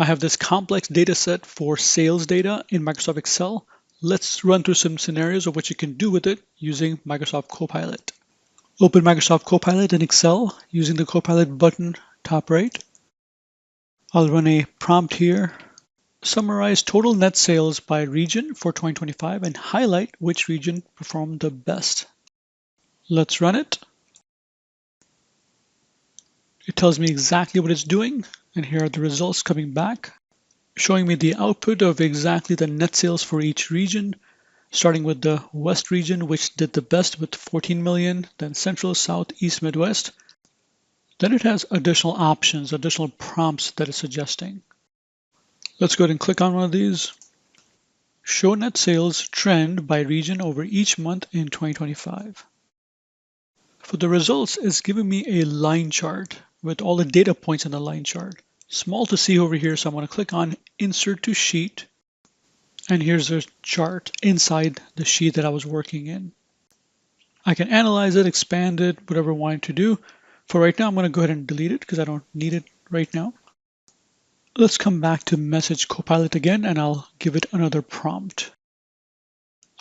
I have this complex data set for sales data in Microsoft Excel. Let's run through some scenarios of what you can do with it using Microsoft Copilot. Open Microsoft Copilot in Excel using the Copilot button top right. I'll run a prompt here. Summarize total net sales by region for 2025 and highlight which region performed the best. Let's run it. It tells me exactly what it's doing, and here are the results coming back, showing me the output of exactly the net sales for each region, starting with the West region, which did the best with 14 million, then Central, South, East, Midwest. Then it has additional options, additional prompts that it's suggesting. Let's go ahead and click on one of these. Show net sales trend by region over each month in 2025. For the results, it's giving me a line chart with all the data points in the line chart. Small to see over here, so I'm going to click on Insert to Sheet. And here's a chart inside the sheet that I was working in. I can analyze it, expand it, whatever I want to do. For right now, I'm going to go ahead and delete it because I don't need it right now. Let's come back to Message Copilot again, and I'll give it another prompt.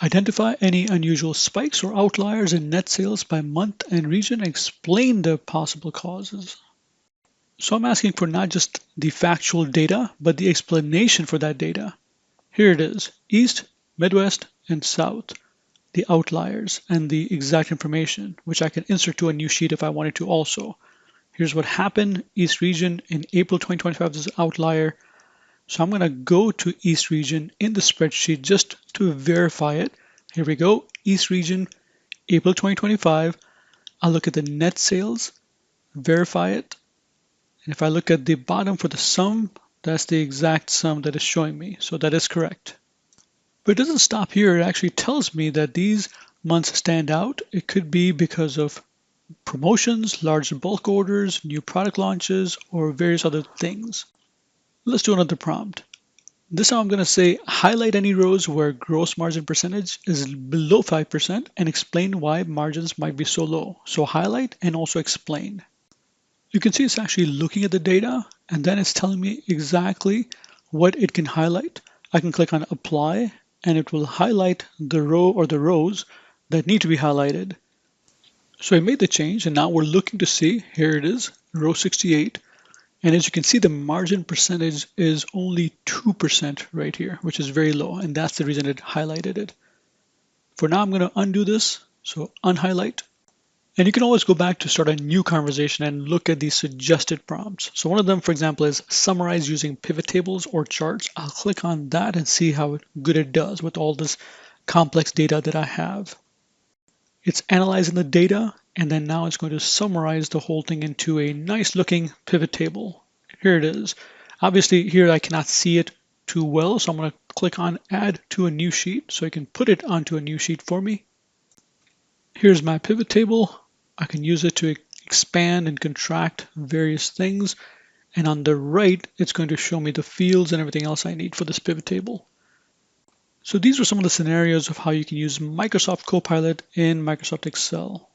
Identify any unusual spikes or outliers in net sales by month and region and explain the possible causes. So I'm asking for not just the factual data, but the explanation for that data. Here it is, East, Midwest, and South, the outliers and the exact information, which I can insert to a new sheet if I wanted to also. Here's what happened, East region in April 2025 is an outlier. So I'm going to go to East region in the spreadsheet just to verify it. Here we go, East region, April 2025. I'll look at the net sales, verify it. And if I look at the bottom for the sum, that's the exact sum that is showing me. So that is correct. But it doesn't stop here. It actually tells me that these months stand out. It could be because of promotions, large bulk orders, new product launches, or various other things. Let's do another prompt. This time I'm going to say highlight any rows where gross margin percentage is below 5% and explain why margins might be so low. So highlight and also explain. You can see it's actually looking at the data and then it's telling me exactly what it can highlight. I can click on apply and it will highlight the row or the rows that need to be highlighted. So I made the change and now we're looking to see, here it is, row 68. And as you can see, the margin percentage is only 2% right here, which is very low. And that's the reason it highlighted it. For now, I'm going to undo this. So unhighlight. And you can always go back to start a new conversation and look at these suggested prompts. So one of them, for example, is summarize using pivot tables or charts. I'll click on that and see how good it does with all this complex data that I have. It's analyzing the data, and then now it's going to summarize the whole thing into a nice looking pivot table. Here it is. Obviously here I cannot see it too well, so I'm going to click on add to a new sheet so I can put it onto a new sheet for me. Here's my pivot table. I can use it to expand and contract various things. And on the right, it's going to show me the fields and everything else I need for this pivot table. So these are some of the scenarios of how you can use Microsoft Copilot in Microsoft Excel.